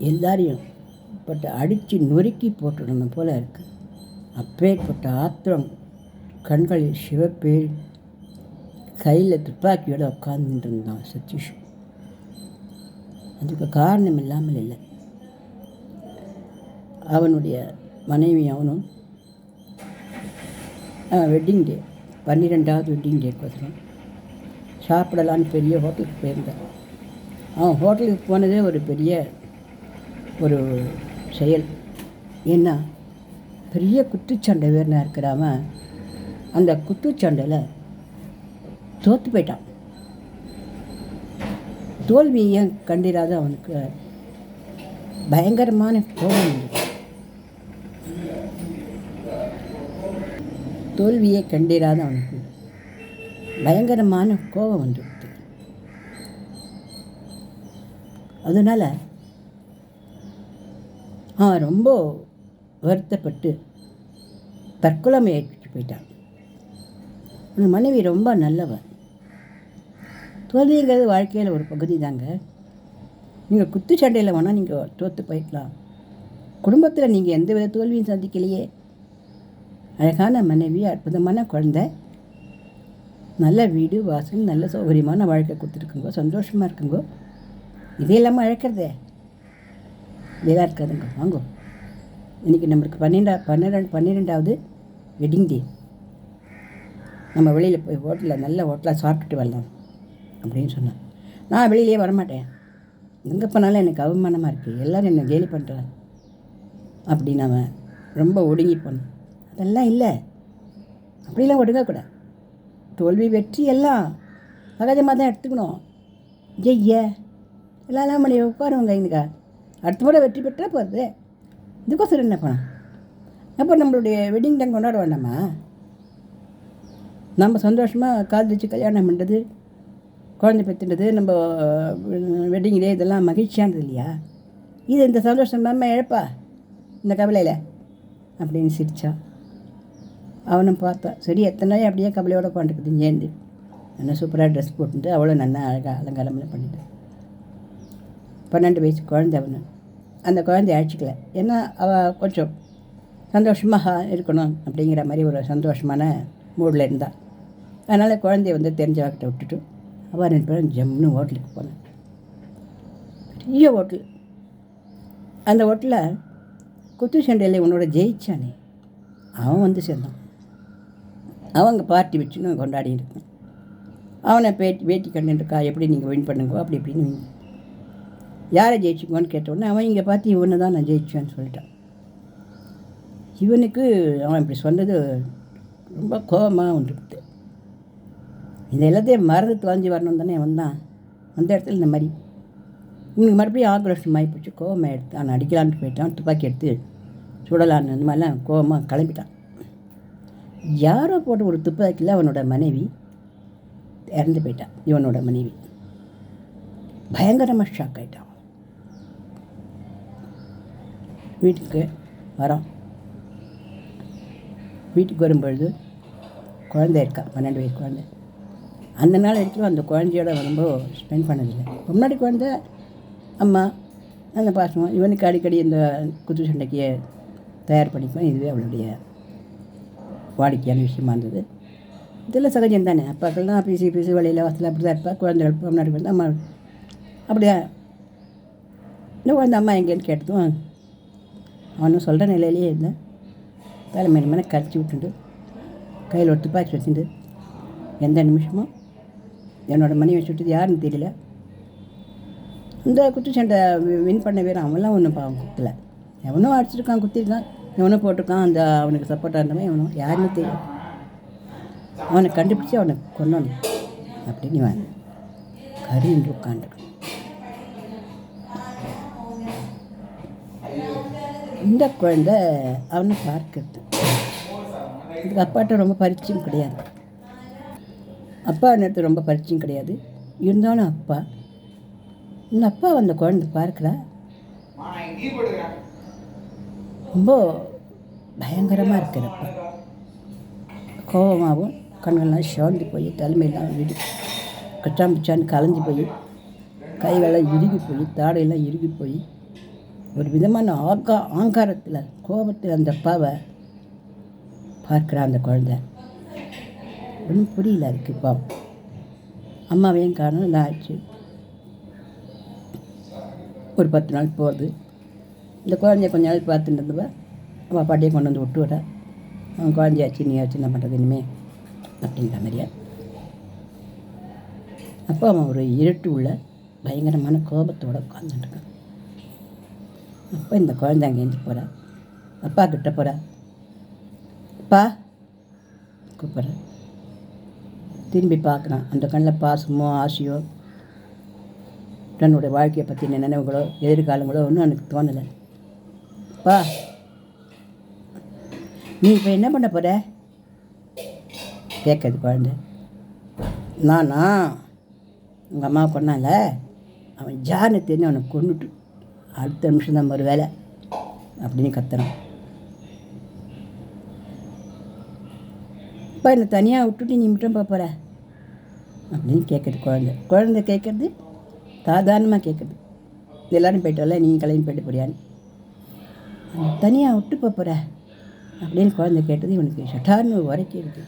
எல்லாரையும் பட்டு அடித்து நொறுக்கி போட்டுடணும் போல் இருக்குது. அப்பேற்பட்ட ஆத்திரம், கண்களில் சிவப்பே, கையில் துப்பாக்கியோடு உட்காந்துட்டு இருந்தான் சதீஷ். அதுக்கு காரணம் இல்லாமல் இல்லை. அவனுடைய மனைவி அவனும் வெட்டிங் டே, 12வது வெட்டிங் டேக்கோசரம் சாப்பிடலான்னு பெரிய ஹோட்டலுக்கு போயிருந்தான். அவன் ஹோட்டலுக்கு போனதே ஒரு பெரிய ஒரு செயல். ஏன்னா பெரிய குத்துச்சண்டை வீரனாக இருக்கிறாம அந்த குத்துச்சண்டையில் தோற்று போயிட்டான். தோல்வியை கண்டிராத அவனுக்கு பயங்கரமான கோபம் இருந்தது. தோல்வியை கண்டிராத அவனுக்கு பயங்கரமான கோபம் வந்துடுது. அதனால் அவன் ரொம்ப வருத்தப்பட்டு தற்கொலை முயற்சிக்கு போயிட்டான். உன் மனைவி ரொம்ப நல்லவன். தோல்விங்கிறது வாழ்க்கையில் ஒரு பகுதி தாங்க. நீங்கள் குத்துச்சண்டையில் வேணால் நீங்கள் தோற்று போய்க்கலாம். குடும்பத்தில் நீங்கள் எந்த வித தோல்வியும் சந்திக்கலையே. அழகான மனைவி, அற்புதமான குழந்தை, நல்ல வீடு வாசல், நல்ல சௌகரியமான வாழ்க்கை கொடுத்துருக்குங்கோ, சந்தோஷமாக இருக்குங்கோ. இதே இல்லாமல் அழைக்கிறதே இதெல்லாம் இருக்காதுங்க. வாங்கோ, இன்றைக்கி நம்மளுக்கு 12வது வெட்டிங் டே. நம்ம வெளியில் போய் ஹோட்டலில் நல்ல ஹோட்டலாக சாப்பிட்டுட்டு வரலாம் அப்படின்னு சொன்னான். நான் வெளியிலே வரமாட்டேன், எங்கே போனாலும் எனக்கு அவமானமாக இருக்குது, எல்லோரும் என்னை கேலி பண்ணுறாங்க அப்படின்னு அவன் ரொம்ப ஒடுங்கி போனான். அதெல்லாம் இல்லை, அப்படிலாம் ஒடுங்கக்கூடாது. தோல்வி வெற்றி எல்லாம் சகஜமாக தான் எடுத்துக்கணும். ஜெய்ய எல்லாம் மணி உட்காருவாங்க. இங்கக்கா அடுத்த முறை வெற்றி பெற்றால் போகிறது. இதுக்கோசரம் என்ன பண்ணோம்? அப்போ நம்மளுடைய வெட்டிங் டைம் கொண்டாட வேண்டாமா? நம்ம சந்தோஷமாக கால் வச்சு கல்யாணம் பண்ணுறது, குழந்தை பெற்றுன்றது, நம்ம வெட்டிங் டே, இதெல்லாம் மகிழ்ச்சியானது இல்லையா? இது இந்த சந்தோஷம் இல்லாமல் இழப்பா இந்த கவலையில் அப்படின்னு சிரித்தான். அவனும் பார்த்தான். சரி, எத்தனை நாள் அப்படியே கவலையோடு உட்காந்துக்குது சேர்ந்து. நல்லா சூப்பராக ட்ரெஸ் போட்டுட்டு அவ்வளோ நல்லா அழகாக அலங்காரமெல்லாம் பண்ணிட்டு. 12 வயசு குழந்தை அவனு. அந்த குழந்தைய அழைச்சிக்கல. ஏன்னா அவள் கொஞ்சம் சந்தோஷமாக இருக்கணும் அப்படிங்கிற மாதிரி ஒரு சந்தோஷமான மூடில் இருந்தாள். அதனால் குழந்தைய தெரிஞ்சவர்கிட்ட விட்டுட்டு அவள் 2 பேரும் ஜம்முன்னு ஹோட்டலுக்கு போனான். பெரிய ஹோட்டல். அந்த ஹோட்டலில் குத்து சண்டையில் உன்னோட ஜெயிச்சானே அவன் சேர்ந்தான். அவங்க பார்ட்டி வச்சுன்னு கொண்டாடிட்டு இருக்கான். அவனை வேட்டி கண்டுருக்கா, எப்படி நீங்கள் வின் பண்ணுங்கோ அப்படி இப்படின்னு. யாரை ஜெயிச்சுக்கோன்னு கேட்டவுடனே அவன் இங்கே பார்த்து இவனை தான் நான் ஜெயிச்சேன்னு சொல்லிட்டான். இவனுக்கு அவன் இப்படி சொன்னது ரொம்ப கோபமாக வந்துடுது. இந்த எல்லாத்தையும் மறந்து தொலைஞ்சி வரணும் தானே அவன் தான். அந்த இடத்துல இந்த மாதிரி இவனுக்கு மறுபடியும் ஆக்ரோஷம் ஆகிப்போச்சு. கோபமாக எடுத்து அவனை அடிக்கலான்ட்டு போயிட்டான். துப்பாக்கி எடுத்து சுடலான்னு அந்த மாதிரிலாம் கோபமாக கிளம்பிட்டான். யாரோ போட்டு ஒரு துப்பாக்கியில் அவனோட மனைவி இறந்து போயிட்டான். இவனோட மனைவி பயங்கரமாக ஷாக் ஆகிட்டான். வீட்டுக்கு வரோம். வீட்டுக்கு வரும்பொழுது குழந்தை இருக்கா, 12 வயசு குழந்தை. அந்த நாள் வரைக்கும் அந்த குழந்தையோட ரொம்ப ஸ்பெண்ட் பண்ணதில்லை. முன்னாடி குழந்தை அம்மா அந்த பாசம். இவனுக்கு அடிக்கடி இந்த குத்து சண்டைக்கு தயார் பண்ணிப்பேன். இதுவே அவளுடைய வாடிக்கையான விஷயமா இருந்தது. இதெல்லாம் சகஜம் தானே. அப்பாக்கள்லாம் பீசி வழியில் வாசல் அப்படி தான் இருப்பா. குழந்தைகள் முன்னாடி வந்து அம்மா அப்படியா இன்னும் குழந்தை அம்மா எங்கேன்னு கேட்டதும் அவனும் சொல்கிற நிலையிலேயே இருந்தேன். தலைமையில மேலே கரைச்சி விட்டுண்டு கையில் ஒரு துப்பாக்கி வச்சுட்டு எந்த நிமிஷமும் என்னோடய மனைவி சுட்டுது யாருன்னு தெரியல. இந்த குத்துச்சண்டை வின் பண்ண வீரன் அவன்லாம் ஒன்றும் பாவம் குத்தலை. எவனோ அடிச்சிருக்கான், குத்திருக்கான், எவனோ போட்டிருக்கான். அந்த அவனுக்கு சப்போர்ட்டாக இருந்தவன் எவனோ யாருன்னு தெரியும். அவனை கண்டுபிடிச்சி அவனை கொண்டான் அப்படின்னு வாங்க கறின்று உட்காந்துருக்கான். இந்த குழந்தை அவனை பார்க்கிறது. இதுக்கு அப்பாட்ட ரொம்ப பரிச்சயம் கிடையாது. அப்பா நேரத்து ரொம்ப பரிச்சயம் கிடையாது. இருந்தாலும் அப்பா இந்த அப்பா அந்த குழந்தை பார்க்குறா. ரொம்ப பயங்கரமாக இருக்கிறப்ப கோபமாகவும் கண்கள்லாம் சிவந்து போய் தலைமையெல்லாம் வீடு கச்சாம்பிச்சான்னு கலைஞ்சி போய் கைகள்லாம் இறுகி போய் தாடையெல்லாம் இறுகி போய் ஒரு விதமான ஆங்காரத்தில் கோபத்தில் அந்த அப்பாவை பார்க்குறா அந்த குழந்தை. ஒன்றும் புரியல அதுக்கு. இப்போ அம்மாவையும் காரணம் என்ன ஆச்சு. ஒரு 10 நாள் போகுது. இந்த குழந்தைய கொஞ்ச நாள் பார்த்துட்டு இருந்தவ அவள் பாட்டியை கொண்டு வந்து விட்டு விட, அவன் குழந்தையாச்சு நீ ஆச்சு என்ன பண்ணுறது இனிமே அப்படிங்கிற மாதிரியா. அப்போ அவன் ஒரு இருட்டு உள்ள பயங்கரமான கோபத்தோடு உட்காந்துட்டுருக்கான். அப்போ இந்த குழந்தை அங்கேருந்து போகிறா, அப்பா கிட்ட போகிறா. அப்பா கூப்பிட்ற, திரும்பி பார்க்குறான். அந்த கண்ணில் பாசமோ ஆசையோ தன்னுடைய வாழ்க்கையை பற்றின நினைவுகளோ எதிர்காலங்களோ ஒன்றும் எனக்கு தோணலை. அப்பா நீ இப்போ என்ன பண்ண போகிற கேட்குறது குழந்தை. நானா உங்கள் அம்மா கொண்டால அவன் ஜானை தெரிஞ்சு அவனை கொண்டுட்டு அடுத்த நிமிஷம் தான் ஒரு வேலை அப்படின்னு கத்துறான். அப்பா என்னை தனியாக விட்டுட்டு நீ மட்டும் போகிற அப்படின்னு கேட்குறது குழந்தை. குழந்தை கேட்குறது சாதாரணமாக கேட்குது. எல்லோரும் போய்ட்டோம்ல நீ கிளம்பி போய்ட்டு போறியான்னு. தனியாக விட்டு போகிற அப்படின்னு குழந்தை கேட்டது இவனுக்கு சட்டார்னு உரைக்கிடுது.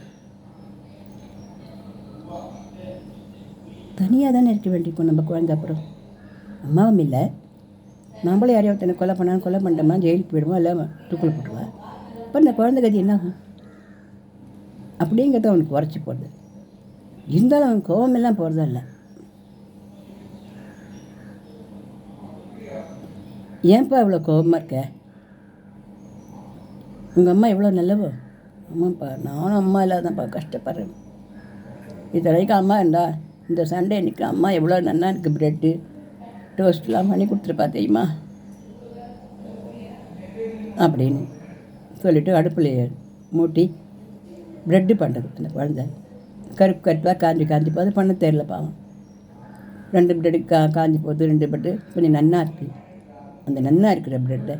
தனியாக தானே இருக்க வேண்டியிருக்கும் நம்ம குழந்தை. அப்புறம் அம்மாவும் இல்லை, நம்மளும் யாரையும் ஒருத்தனை கொலை பண்ணாலும் கொலை பண்ணிட்டோம்னா ஜெயிலுக்கு போயிடுவோம், இல்லை தூக்கில் போட்டுருவா. அப்போ இந்த குழந்தை கதி என்ன ஆகும் அப்படிங்கிறத அவனுக்கு உரைச்சி போடுது. இருந்தாலும் அவன் கோவமெல்லாம் போகிறதா இல்லை. ஏன்ப்பா இவ்வளோ கோபமாக இருக்க? உங்கள் அம்மா எவ்வளோ நல்லவோ. ஆமாப்பா நானும் அம்மா இல்லாதப்பா கஷ்டப்படுறேன். இது வரைக்கும் அம்மா இருந்தா இந்த சண்டே எனக்கு அம்மா எவ்வளோ நல்லா இருக்குது, ப்ரெட்டு டோஸ்ட்லாம் பண்ணி கொடுத்துருப்பா தெரியுமா அப்படின்னு சொல்லிவிட்டு அடுப்பில் மூட்டி ப்ரெட்டு பண்ணுறது. அந்த குழந்தை கருப்பு கருப்பாக காஞ்சி போது பண்ண தெரியல பாவம். 2 ப்ரெட்டு காஞ்சி போகுது. 2 ப்ரெட்டு கொஞ்சம் நன்னா இருக்குது. அந்த நன்னா இருக்கிற ப்ரெட்டை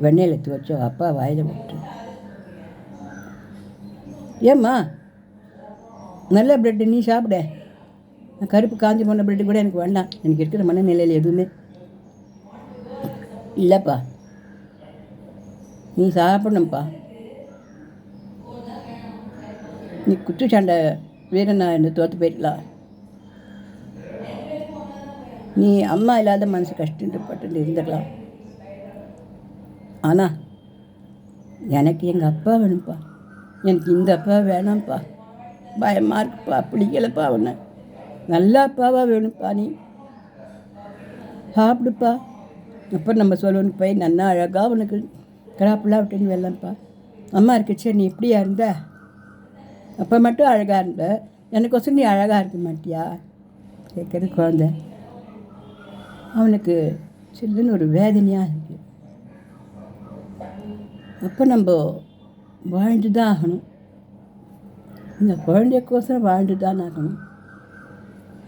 வெண்ணெயில் எடுத்து வச்சு அப்பா வாயில் விட்டு, ஏம்மா நல்ல ப்ரெட்டு நீ சாப்பிட, கருப்பு காஞ்சி போன ப்ரெட்டு கூட எனக்கு வேண்டாம், எனக்கு இருக்கிற மனநிலையில் எதுவுமே இல்லைப்பா, நீ சாப்பிடணும்ப்பா. நீ குத்து சண்டை வீரனா என்ன தோற்று போயிடலாம். நீ அம்மா இல்லாத மனசு கஷ்டப்பட்டு இருந்துடலாம். ஆனால் எனக்கு எங்கள் அப்பா வேணும்ப்பா, எனக்கு இந்த அப்பா வேணாம்ப்பா, பயமாக இருக்குப்பா, பிடிக்கலப்பா, அவனை நல்ல அப்பாவாக வேணும்ப்பா, நீ சாப்பிடுப்பா. அப்போ நம்ம சொல்லணுக்கு போய் நல்லா அழகாக உனக்கு கிராப்பெல்லாம் விட்டுன்னு வரலாம்ப்பா. அம்மா இருக்குச்சு நீ இப்படியா இருந்த, அப்போ மட்டும் அழகாக இருந்த, எனக்கொசரம் நீ அழகாக இருக்க மாட்டியா கேட்குறது குழந்தை. அவனுக்கு சில்லுன்னு ஒரு வேதனையாக இருக்குது. அப்போ நம்ம வாழ்ந்து தான் ஆகணும். இந்த குழந்தைக்கோசரம் வாழ்ந்து தான் ஆகணும்.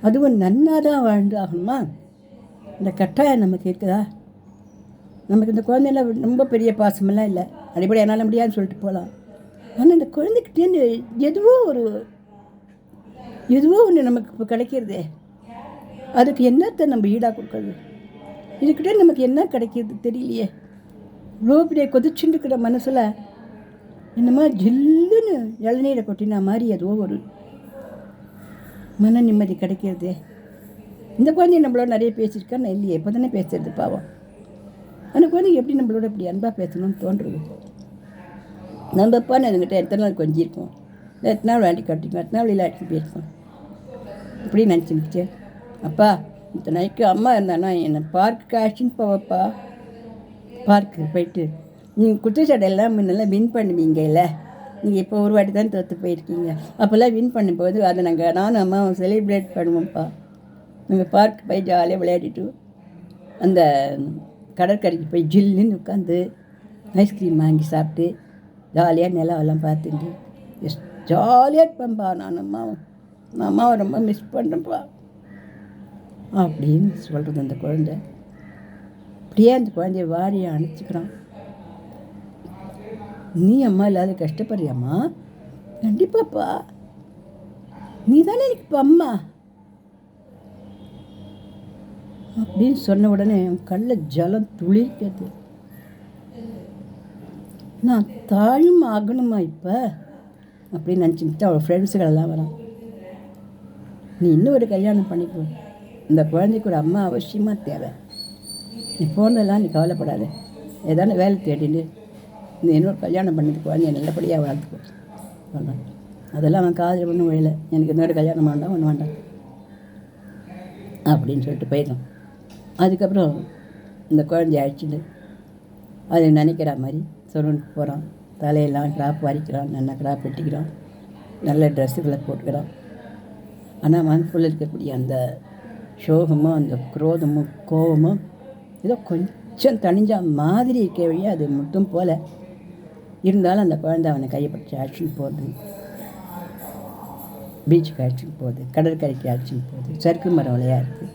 அதுவும் நன்னா தான் வாழ்ந்து ஆகணுமா? இந்த கட்டாயம் நமக்கு இருக்குதா? நமக்கு இந்த குழந்தைல ரொம்ப பெரிய பாசமெல்லாம் இல்லை, அடிப்படை என்னால் முடியாதுன்னு சொல்லிட்டு போகலாம். ஆனால் இந்த குழந்தைக்கிட்டேருந்து எதுவோ ஒன்று நமக்கு இப்போ கிடைக்கிறதே, அதுக்கு என்னத்தை நம்ம ஈடாக கொடுக்குறது? இதுக்கிட்டே நமக்கு என்ன கிடைக்கிது தெரியலையே. இவ்வளோ பெரிய கொதிச்சுட்டு இருக்கிற மனசில் என்னமா ஜில்லுன்னு இளநீரை கொட்டினா மாதிரி ஏதோ ஒரு மன நிம்மதி கிடைக்கிறதே. இந்த குழந்தை நம்மளோட நிறைய பேசியிருக்கா நான் இல்லையே, இப்போ தானே பேசுறது பாவம். அந்த குழந்தைங்க எப்படி நம்மளோட இப்படி அன்பாக பேசணும்னு தோன்றுறது. நம்ம அப்பா என்கிட்ட எத்தனை நாள் கொஞ்சிருக்கோம், எத்தனை நாள் விளையாட்டி கட்டிக்கோம், எத்தனை நாள் விளையாட்டி போயிருக்கோம், இப்படி நினச்சிருந்துச்சு. அப்பா இந்த நாளைக்கு அம்மா இருந்தானா என்னை பார்க்குக்கு அழைச்சின்னு போவப்பா, பார்க்கு போயிட்டு நீங்கள் குத்துச்சண்டையெல்லாம் முன்னெல்லாம் வின் பண்ணுவீங்க இல்லை, நீங்கள் இப்போ ஒரு வாட்டி தான் தோற்று போயிருக்கீங்க, அப்போல்லாம் வின் பண்ணும்போது அதை நானும் அம்மாவும் செலிப்ரேட் பண்ணுவோம்ப்பா. நாங்கள் பார்க்கு போய் ஜாலியாக விளையாடிட்டு அந்த கடற்கரைக்கு போய் ஜில்லுன்னு உட்காந்து ஐஸ்கிரீம் வாங்கி சாப்பிட்டு ஜாலியாக நிலவெல்லாம் பார்த்துட்டு ஜாலியாக இருப்பேன்ப்பா. நான் அம்மாவை ரொம்ப மிஸ் பண்ணுறேன்ப்பா அப்படின்னு சொல்கிறது அந்த குழந்தை. அப்படியே அந்த குழந்தைய வாரியை அணைச்சிக்கிறான். நீ அம்மா இல்லாத கஷ்டப்படுறியாம்மா? கண்டிப்பாப்பா, நீ தானே எனக்கு இப்போ அம்மா. அப்படின்னு சொன்ன உடனே என் கண்ணில் ஜலம் துளிர்க்கிறது. நான் தாயும் ஆகணுமா இப்போ அப்படின்னு நினச்சிக்கிட்டு அவள் ஃப்ரெண்ட்ஸுகளெல்லாம் வரான். நீ இன்னும் ஒரு கல்யாணம் பண்ணிக்கோ, இந்த குழந்தைக்கு ஒரு அம்மா அவசியமாக தேவை, நீ போனதெல்லாம் நீ கவலைப்படாத, ஏதான வேலை தேடின்னு இந்த இன்னொரு கல்யாணம் பண்ணிட்டு குழந்தைய நல்லபடியாக வளர்த்துக்கோ சொல்கிறான். அதெல்லாம் அவன் காதில் ஒன்றும் விழலை. எனக்கு இன்னொரு கல்யாணம் வேண்டாம், ஒன்றும் வேண்டாம் அப்படின்னு சொல்லிட்டு போயிடலாம். அதுக்கப்புறம் இந்த குழந்தைய அழைச்சிட்டு அது நினைக்கிற மாதிரி சலூனுக்கு போகிறான். தலையெல்லாம் கிராப் வரைக்கிறான், நல்லா கிராப் வெட்டிக்கிறான், நல்ல ட்ரெஸ்ஸுகளை போட்டுக்கிறான். ஆனால் மனசுக்குள்ளே இருக்கக்கூடிய அந்த சோகமும் அந்த குரோதமும் கோபமும் ஏதோ கொஞ்சம் தணிஞ்ச மாதிரி இருக்க வழியாக அது மட்டும் போல் இருந்தாலும் அந்த குழந்தை அவனை கையப்பட்டு அழைச்சின்னு போகுது. பீச்சுக்கு அழைச்சின்னு போகுது, கடற்கரைக்கு அழைச்சின்னு போகுது, சறுக்கு மரம் விளையாடுது,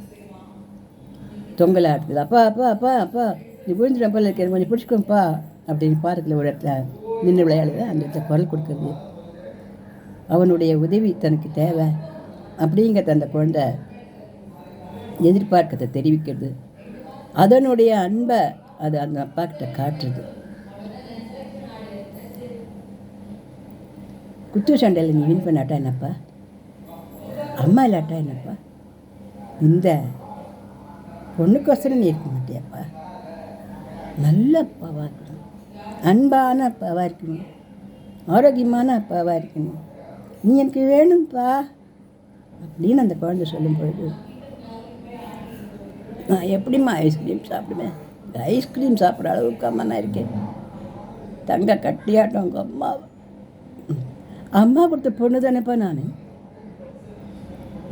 தொங்கலாக இருக்குது. அப்பா அப்பா அப்பா அப்பா நீ விழுந்துட்ட போல இருக்கிற கொஞ்சம் பிடிச்சிக்கோப்பா அப்படின்னு பார்க்கில் ஒரு இடத்துல நின்று விளையாடுது. அந்த இடத்துல குரல் கொடுக்குறது, அவனுடைய உதவி தனக்கு தேவை அப்படிங்கிறத அந்த குழந்தை எதிர்பார்க்கத்தை தெரிவிக்கிறது. அதனுடைய அன்பை அது அந்த அப்பா கிட்ட காட்டுறது. குத்து சண்டையில் நீ வின் பண்ணாட்டா என்னப்பா, அம்மா இல்லாட்டா என்னப்பா, இந்த பொண்ணுக்கோசரம் நீ இருக்க மாட்டியாப்பா, நல்ல அப்பாவாக இருக்கணும், அன்பான அப்பாவாக இருக்கணும், ஆரோக்கியமான அப்பாவாக இருக்கணும், நீ எனக்கு வேணும்ப்பா அப்படின்னு அந்த குழந்தை சொல்லும் பொழுது நான் எப்படிம்மா ஐஸ்கிரீம் சாப்பிடுவேன், ஐஸ்கிரீம் சாப்பிட்ற அளவுக்கு அம்மா நான் இருக்கேன், தங்க கட்டியாட்டம் உங்கள் அம்மா, அம்மா கொடுத்த பொண்ணு தானேப்பா நான்,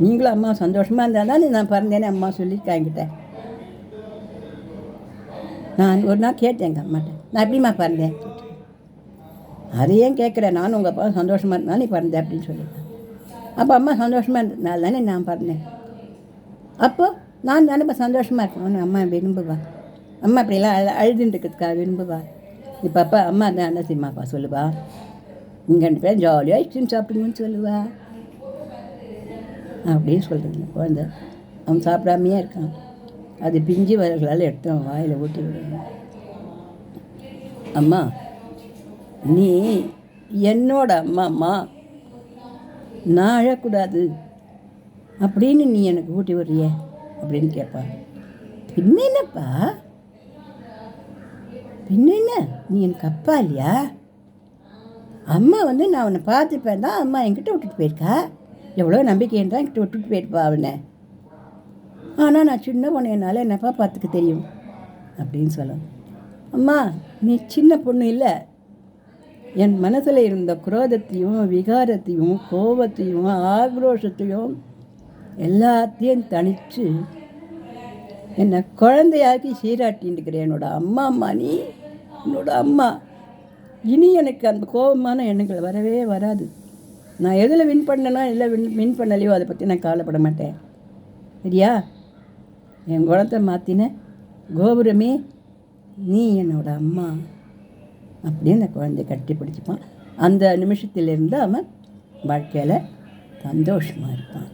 நீங்களும் அம்மா சந்தோஷமாக இருந்தால் தானே நான் பிறந்தேனே அம்மா சொல்லியிருக்கா என்கிட்ட. நான் ஒரு நாள் கேட்டேன் எங்கள் அம்மாட்ட, நான் எப்படிம்மா பிறந்தேன், அதையும் கேட்குறேன், நானும் உங்கள் அப்பா சந்தோஷமாக இருந்தாலும் நீ பிறந்தேன் அப்படின்னு சொல்லியிருக்கேன். அப்போ அம்மா சந்தோஷமாக இருந்ததுனால தானே நான் பிறந்தேன், அப்போது நான் தானே இப்போ சந்தோஷமாக இருக்கேன், அம்மா விரும்புவா, அம்மா இப்படிலாம் அழுதுன்னு இருக்கிறதுக்காக விரும்புவா. இப்போ அப்பா அம்மா தான் என்ன செய்யுமாப்பா சொல்லுவா, நீங்கள் 2 பேரும் ஜாலியாக ஐஸ்கிரீம் சாப்பிடுங்கன்னு சொல்லுவா அப்படின்னு சொல்கிறது குழந்தை. அவன் சாப்பிடாமையே இருக்கான். அது பிஞ்சு வரங்களால் எடுத்து அவன் வாயில் ஊட்டி விடணும். அம்மா நீ என்னோட அம்மா, நான் அழக்கூடாது அப்படின்னு நீ எனக்கு ஊட்டி விடுறிய அப்படின்னு கேட்பான். பின்ன என்னப்பா, பின்ன என்ன, நீ எனக்கு அப்பா இல்லையா, அம்மா நான் அவனை பார்த்துப்பேன் தான் அம்மா என்கிட்ட விட்டுட்டு போயிருக்கா, எவ்வளோ நம்பிக்கைன்னு தான் என்கிட்ட விட்டுட்டு போயிருப்பா அவனை, ஆனால் நான் சின்ன பொண்ணு என்னால் என்னப்பா பார்த்துக்க தெரியும் அப்படின்னு சொல்லணும். அம்மா நீ சின்ன பொண்ணு இல்லை, என் மனசில் இருந்த குரோதத்தையும் விகாரத்தையும் கோபத்தையும் ஆக்ரோஷத்தையும் எல்லாத்தையும் தணித்து என்னை குழந்தையாக்கி சீராட்டின்னுக்கிறேன் என்னோட அம்மா நீ என்னோட அம்மா. இனி எனக்கு அந்த கோபமான எண்ணங்கள் வரவே வராது. நான் எதில் வின் பண்ணனா இல்லை வின் பண்ணலையோ அதை பற்றி நான் கவலைப்பட மாட்டேன், சரியா. என் குணத்தை மாற்றின கோபுரமே நீ என்னோட அம்மா அப்படின்னு அந்த குழந்தைய கட்டி பிடிச்சிப்பான். அந்த நிமிஷத்திலிருந்து அவன் வாழ்க்கையில் சந்தோஷமாக இருப்பான்.